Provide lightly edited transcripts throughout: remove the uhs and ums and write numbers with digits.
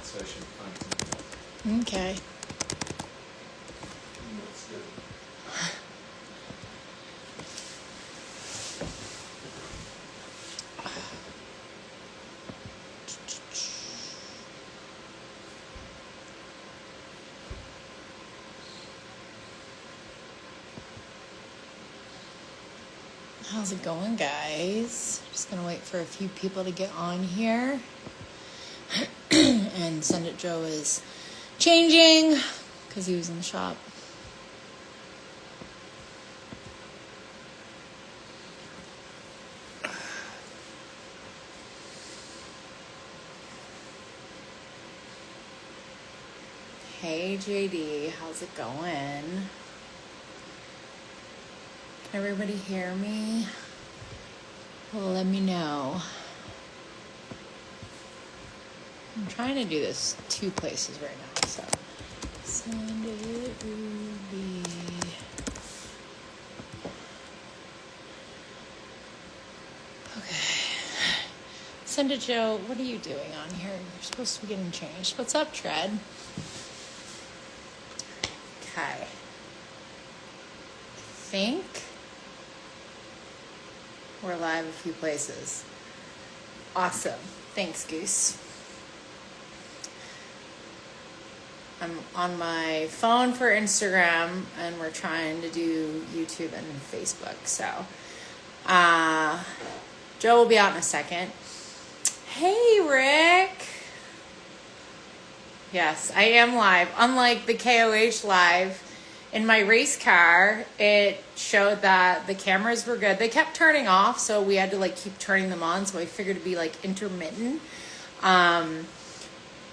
so I should find something else. Okay. Looks good. How's it going, guys? Just gonna wait for a few people to get on here. And Sendit Joe is changing because he was in the shop. Hey JD, how's it going? Can everybody hear me? Well, let me know. I'm trying to do this 2 places right now, so send it Ruby. Okay. Send it Joe, what are you doing on here? You're supposed to be getting changed. What's up, Tread? Okay. I think we're live a few places. Awesome. Thanks, Goose. I'm on my phone for Instagram, and we're trying to do YouTube and Facebook. So, Joe will be out in a second. Hey, Rick. Yes, I am live. Unlike the KOH live, in my race car, it showed that the cameras were good. They kept turning off, so we had to like keep turning them on. So I figured it'd be like intermittent.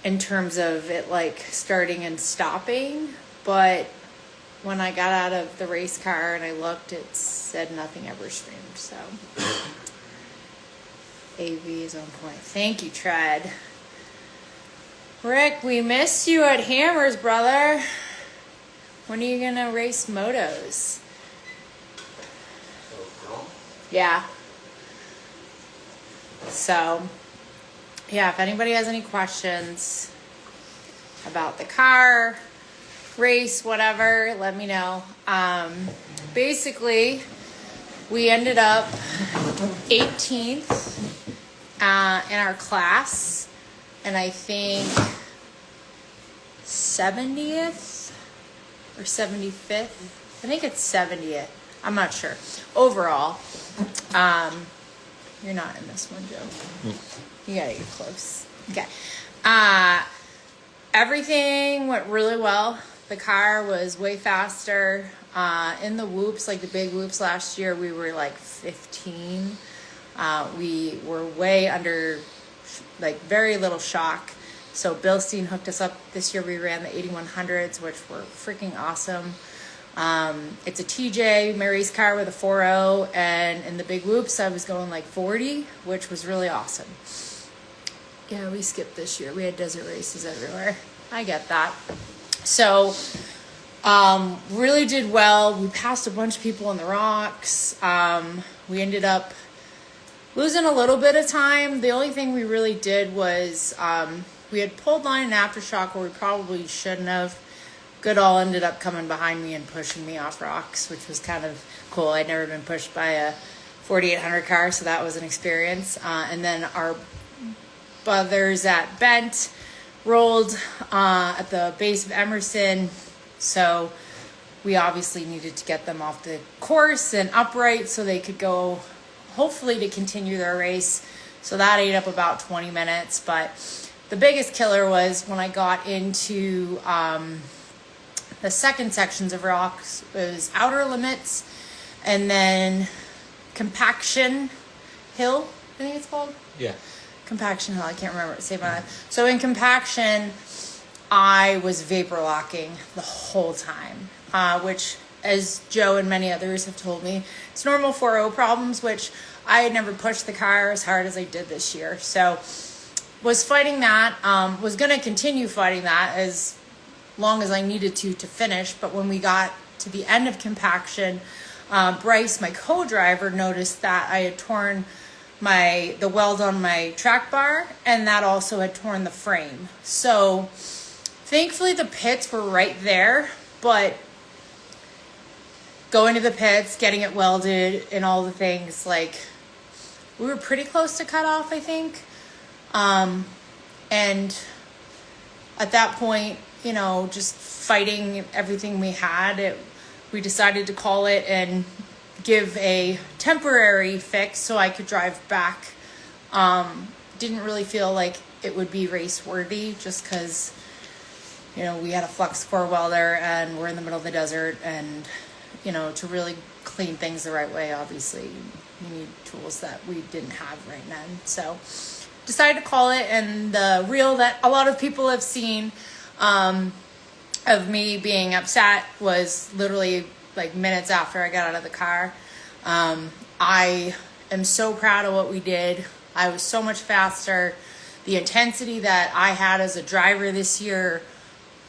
In terms of it like starting and stopping, but when I got out of the race car and I looked, it said nothing ever streamed. So AV is on point. Thank you, Tread. Rick, we missed you at Hammers, brother. When are you gonna race motos? Yeah. So yeah, if anybody has any questions about the car, race, whatever, let me know. Basically, we ended up 18th in our class, and I think 70th or 75th. I think it's 70th. I'm not sure. Overall, you're not in this one, Joe. You gotta get close. Okay. Everything went really well. The car was way faster. In the whoops, like the big whoops last year, we were like 15. We were way under, like very little shock. So Bilstein hooked us up this year. We ran the 8100s, which were freaking awesome. It's a TJ, my race car with a 4.0, and in the big whoops, I was going like 40, which was really awesome. Yeah, we skipped this year. We had desert races everywhere. I get that. So, really did well. We passed a bunch of people on the rocks. We ended up losing a little bit of time. The only thing we really did was we had pulled line and aftershock where we probably shouldn't have. Goodall ended up coming behind me and pushing me off rocks, which was kind of cool. I'd never been pushed by a 4800 car, so that was an experience. And then our brothers at Bent rolled at the base of Emerson, so we obviously needed to get them off the course and upright so they could go, hopefully, to continue their race. So that ate up about 20 minutes, but the biggest killer was when I got into the second sections of rocks. It was Outer Limits and then Compaction Hill, I think it's called. Yeah. Compaction Hill, I can't remember. Save my life. So in Compaction, I was vapor locking the whole time, which, as Joe and many others have told me, it's normal 4.0 problems, which I had never pushed the car as hard as I did this year. So was fighting that, was going to continue fighting that as long as I needed to finish. But when we got to the end of Compaction, Bryce, my co-driver, noticed that I had torn the weld on my track bar, and that also had torn the frame. So thankfully the pits were right there, but going to the pits, getting it welded and all the things, like, we were pretty close to cut off, I think. And at that point, you know, just fighting everything we had, we decided to call it and give a temporary fix so I could drive back. Didn't really feel like it would be race worthy, just because, you know, we had a flux core welder and we're in the middle of the desert, and, you know, to really clean things the right way, obviously you need tools that we didn't have right then. So decided to call it, and the reel that a lot of people have seen of me being upset was literally like minutes after I got out of the car. I am so proud of what we did. I was so much faster. The intensity that I had as a driver this year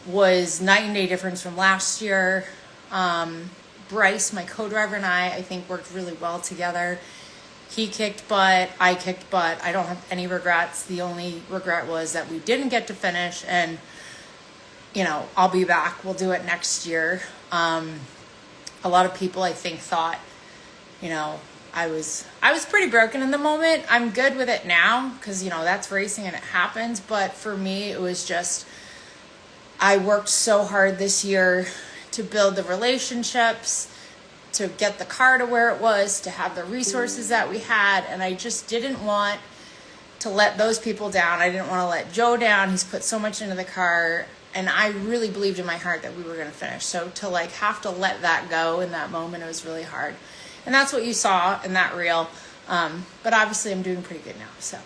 was night and day difference from last year. Bryce, my co-driver, and I think worked really well together. He kicked butt, I kicked butt. I don't have any regrets. The only regret was that we didn't get to finish, and, you know, I'll be back. We'll do it next year. A lot of people, I think, thought, you know, I was pretty broken in the moment. I'm good with it now because, you know, that's racing and it happens. But for me, it was just, I worked so hard this year to build the relationships, to get the car to where it was, to have the resources that we had. And I just didn't want to let those people down. I didn't want to let Joe down. He's put so much into the car. And I really believed in my heart that we were going to finish. So to like have to let that go in that moment, it was really hard. And that's what you saw in that reel. But obviously I'm doing pretty good now. So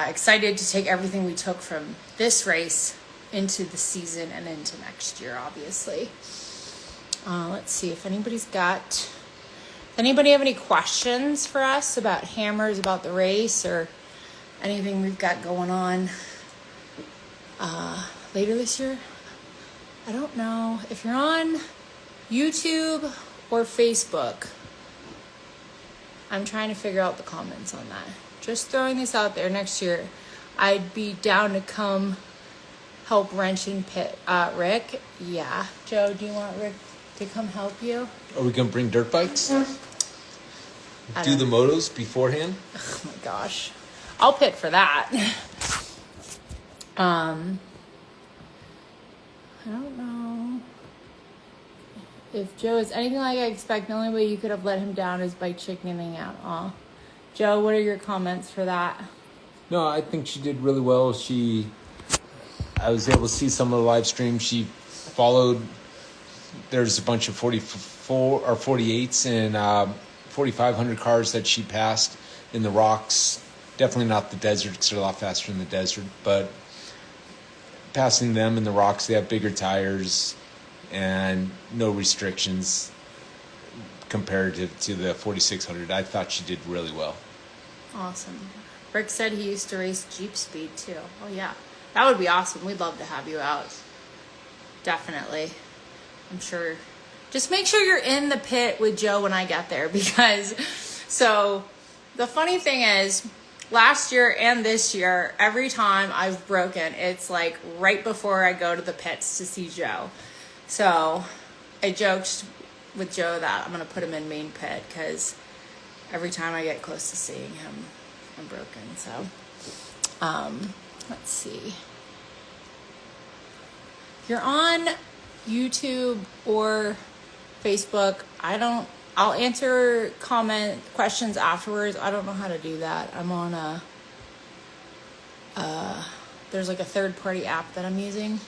excited to take everything we took from this race into the season and into next year, obviously. Let's see if anybody have any questions for us about hammers, about the race, or anything we've got going on later this year. I don't know if you're on YouTube or Facebook. I'm trying to figure out the comments on that. Just throwing this out there. Next year, I'd be down to come help wrench and pit. Rick, yeah. Joe, do you want Rick to come help you? Are we going to bring dirt bikes? Do the motos beforehand? Oh my gosh. I'll pit for that. I don't know if Joe is anything like I expect. The only way you could have let him down is by chickening out. Aw. Joe, what are your comments for that? No, I think she did really well. I was able to see some of the live stream. She followed. There's a bunch of 44 or 48s and 4,500 cars that she passed in the rocks. Definitely not the desert because they're a lot faster in the desert, but passing them in the rocks, they have bigger tires and no restrictions comparative to the 4,600. I thought she did really well. Awesome. Rick said he used to race Jeep Speed too. Oh yeah, that would be awesome. We'd love to have you out. Definitely. I'm sure. Just make sure you're in the pit with Joe when I get there, because so the funny thing is, last year and this year, every time I've broken, it's like right before I go to the pits to see Joe. So I joked with Joe that I'm going to put him in main pit because every time I get close to seeing him, I'm broken. So let's see. If you're on YouTube or Facebook, I'll answer questions afterwards. I don't know how to do that. I'm on there's like a third-party app that I'm using.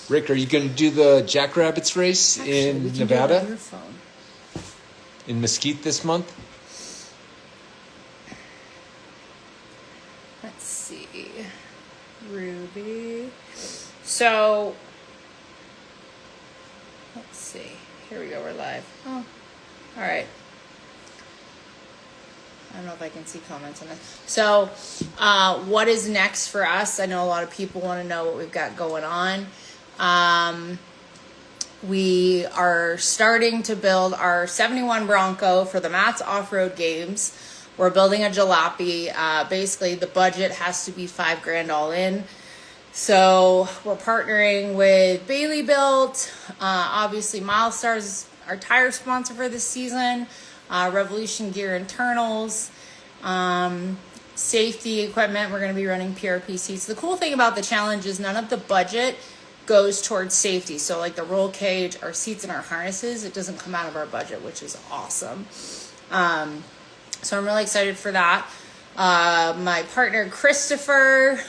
Rick, are you going to do the Jackrabbits race in Nevada? Do it on your phone. In Mesquite this month? Let's see. Ruby. So, let's see. Here we go. We're live. Oh, all right. I don't know if I can see comments on this. So, what is next for us? I know a lot of people want to know what we've got going on. We are starting to build our 71 Bronco for the Matt's Off-Road Games. We're building a jalopy. Basically, the budget has to be $5,000 all in. So we're partnering with Bailey Built. Obviously, Milestar's our tire sponsor for this season. Revolution Gear Internals. Safety equipment, we're going to be running PRP seats. The cool thing about the challenge is none of the budget goes towards safety. So like the roll cage, our seats, and our harnesses, it doesn't come out of our budget, which is awesome. So I'm really excited for that. My partner Christopher,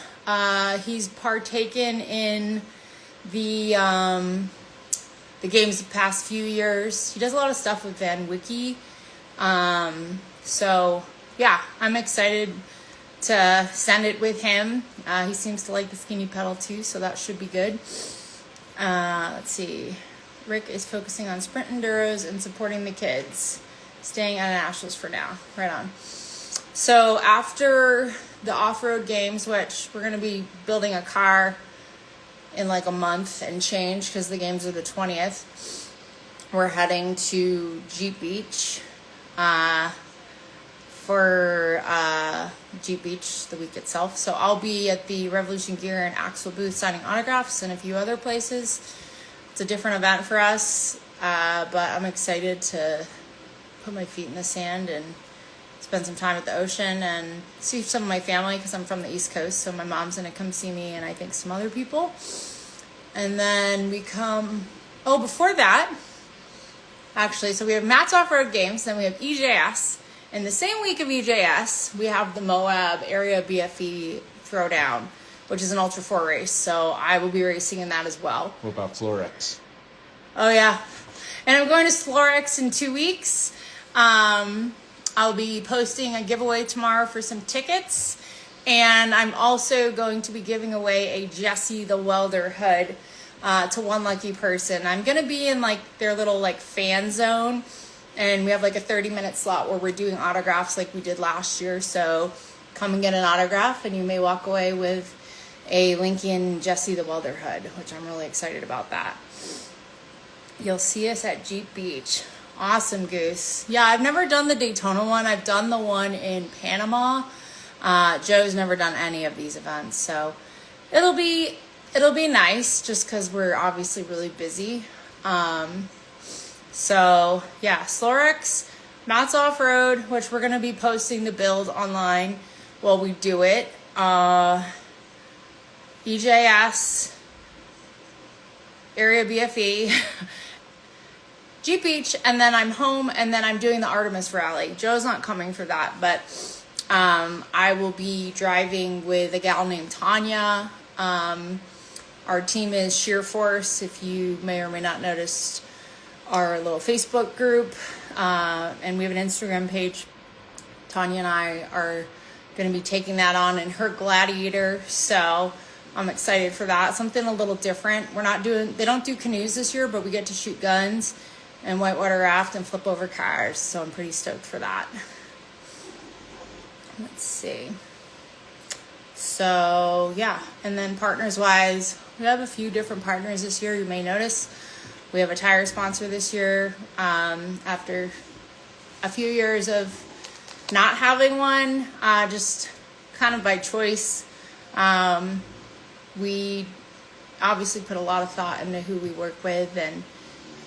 he's partaken in the games the past few years. He does a lot of stuff with Van Wiki. So yeah, I'm excited to send it with him. He seems to like the skinny pedal too, so that should be good. Let's see. Rick is focusing on sprint enduros and supporting the kids. Staying at Ashley's for now. Right on. So after the off-road games, which we're going to be building a car in like a month and change because the games are the 20th, we're heading to Jeep Beach for Jeep Beach the week itself. So I'll be at the Revolution Gear and Axle booth signing autographs and a few other places. It's a different event for us, but I'm excited to put my feet in the sand and spend some time at the ocean and see some of my family because I'm from the East Coast. So my mom's going to come see me and I think some other people. And then we come, before that, actually, so we have Matt's Off-Road Games, then we have EJS. In the same week of EJS, we have the Moab Area BFE Throwdown, which is an Ultra 4 race. So I will be racing in that as well. What about Florex? Oh, yeah. And I'm going to Florex in 2 weeks. I'll be posting a giveaway tomorrow for some tickets. And I'm also going to be giving away a Jesse the Welder hood to one lucky person. I'm going to be in like their little like fan zone. And we have like a 30-minute slot where we're doing autographs like we did last year. So come and get an autograph and you may walk away with a Lincoln Jesse the Welder hood, which I'm really excited about that. You'll see us at Jeep Beach. Awesome, Goose. Yeah, I've never done the Daytona one. I've done the one in Panama. Joe's never done any of these events. So it'll be nice just because we're obviously really busy. So yeah, Slorex, Matt's Off-Road, which we're going to be posting the build online while we do it. EJS, Area BFE, Jeep Beach, and then I'm home, and then I'm doing the Artemis Rally. Joe's not coming for that, but I will be driving with a gal named Tanya. Our team is Sheer Force, if you may or may not notice our little Facebook group, and we have an Instagram page. Tanya and I are going to be taking that on in her Gladiator, so I'm excited for that. Something a little different. They don't do canoes this year, but we get to shoot guns and whitewater raft and flip over cars, so I'm pretty stoked for that. Let's see. So yeah, and then partners wise, we have a few different partners this year. You may notice we have a tire sponsor this year. After a few years of not having one, just kind of by choice. We obviously put a lot of thought into who we work with and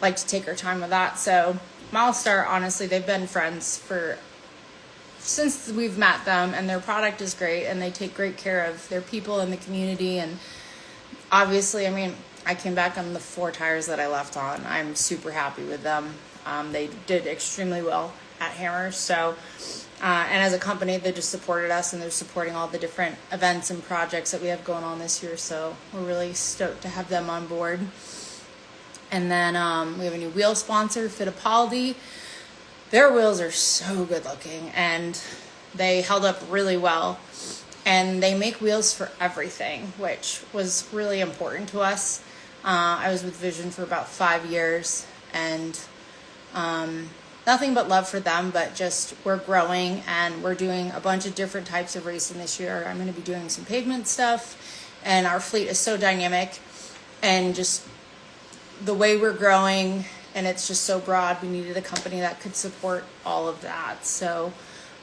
like to take our time with that. So Milestar, honestly, they've been friends since we've met them, and their product is great, and they take great care of their people in the community. And obviously, I mean, I came back on the 4 tires that I left on. I'm super happy with them. They did extremely well at Hammers. So, and as a company, they just supported us, and they're supporting all the different events and projects that we have going on this year. So we're really stoked to have them on board. And then we have a new wheel sponsor, Fittipaldi. Their wheels are so good looking, and they held up really well. And they make wheels for everything, which was really important to us. I was with Vision for about 5 years, and nothing but love for them, but just we're growing, and we're doing a bunch of different types of racing this year. I'm going to be doing some pavement stuff, and our fleet is so dynamic, and just the way we're growing, and it's just so broad, we needed a company that could support all of that. So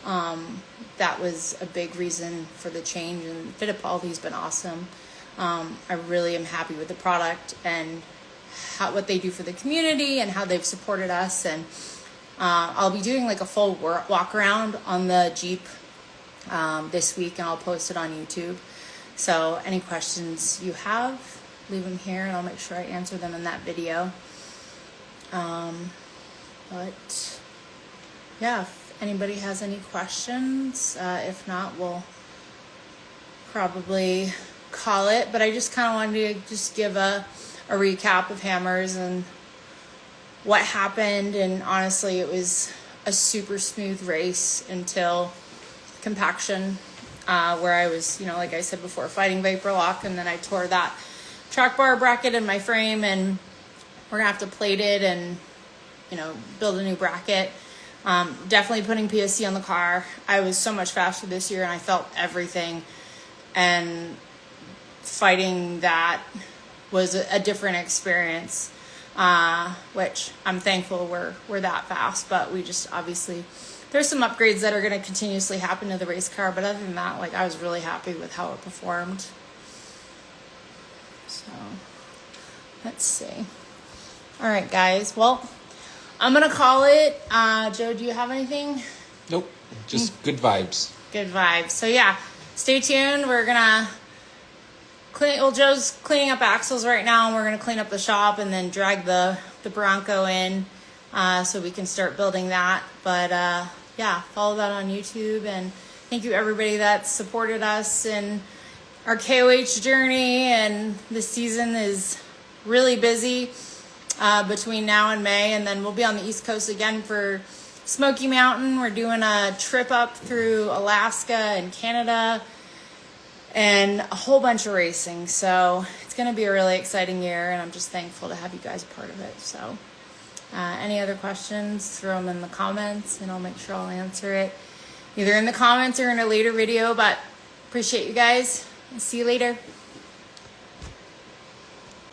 That was a big reason for the change, and Fittipaldi's been awesome. I really am happy with the product and what they do for the community and how they've supported us. And I'll be doing like a full walk around on the Jeep this week, and I'll post it on YouTube. So any questions you have, leave them here and I'll make sure I answer them in that video. But yeah, if anybody has any questions, if not, we'll probably call it. But I just kind of wanted to just give a recap of Hammers and what happened. And honestly, it was a super smooth race until compaction, where I was, like I said before, fighting vapor lock, and then I tore that track bar bracket in my frame, and we're gonna have to plate it and build a new bracket. Definitely putting PSC on the car. I was so much faster this year, and I felt everything, and fighting that was a different experience, which I'm thankful we're that fast. But we just obviously, there's some upgrades that are going to continuously happen to the race car, but other than that, I was really happy with how it performed. So let's see. All right, guys, well, I'm gonna call it. Joe, do you have anything? Nope, just good vibes. Good vibes. So yeah, stay tuned. We're gonna Joe's cleaning up axles right now, and we're gonna clean up the shop and then drag the Bronco in, so we can start building that. But yeah, follow that on YouTube, and thank you everybody that supported us in our KOH journey. And this season is really busy between now and May, and then we'll be on the East Coast again for Smoky Mountain. We're doing a trip up through Alaska and Canada and a whole bunch of racing. So it's going to be a really exciting year, and I'm just thankful to have you guys a part of it. So any other questions, throw them in the comments, and I'll make sure I'll answer it either in the comments or in a later video. But appreciate you guys. See you later.